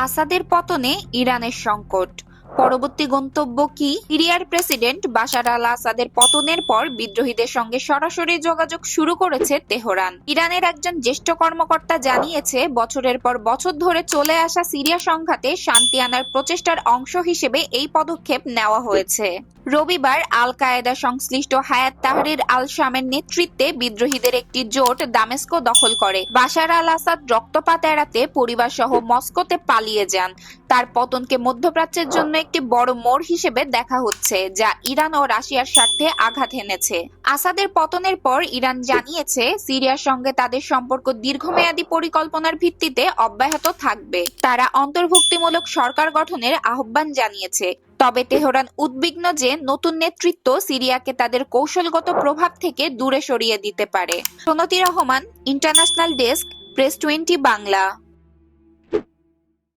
আসাদের পতনে ইরানের সংকট। পরবর্তী গন্তব্য কি? সিরিয়ার প্রেসিডেন্ট বাশার আল আসাদের পতনের পর বিদ্রোহীদের সঙ্গে সরাসরি যোগাযোগ শুরু করেছে তেহরান। ইরানের একজন জ্যেষ্ঠ কর্মকর্তা জানিয়েছে, বছরের পর বছর ধরে চলে আসা সিরিয়া সংঘাতে শান্তি আনার প্রচেষ্টার অংশ হিসেবে এই পদক্ষেপ নেওয়া হয়েছে। রবিবার আল কায়েদা সংশ্লিষ্ট হায়াত তাহরির আল শামের নেতৃত্বে বিদ্রোহীদের একটি জোট দামেস্ক দখল করে। বাশার আল আসাদ রক্তপাত এড়াতে পরিবার সহ মস্কোতে পালিয়ে যান। তার পতনকে মধ্যপ্রাচ্যের জন্য একটি বড় মোড় হিসেবে দেখা হচ্ছে, যা ইরান ও রাশিয়ার স্বার্থে আঘাত এনেছে। আসাদের পতনের পর ইরান জানিয়েছে, সিরিয়ার সঙ্গে তাদের সম্পর্ক দীর্ঘমেয়াদী পরিকল্পনার ভিত্তিতে অব্যাহত থাকবে। তারা অন্তর্ভুক্তিমূলক সরকার গঠনের আহ্বান জানিয়েছে। তবে তেহরান উদ্বিগ্ন যে নতুন নেতৃত্ব সিরিয়াকে তাদের কৌশলগত প্রভাব থেকে দূরে সরিয়ে দিতে পারে। Sonti Rahman, international desk, press 20 Bangla.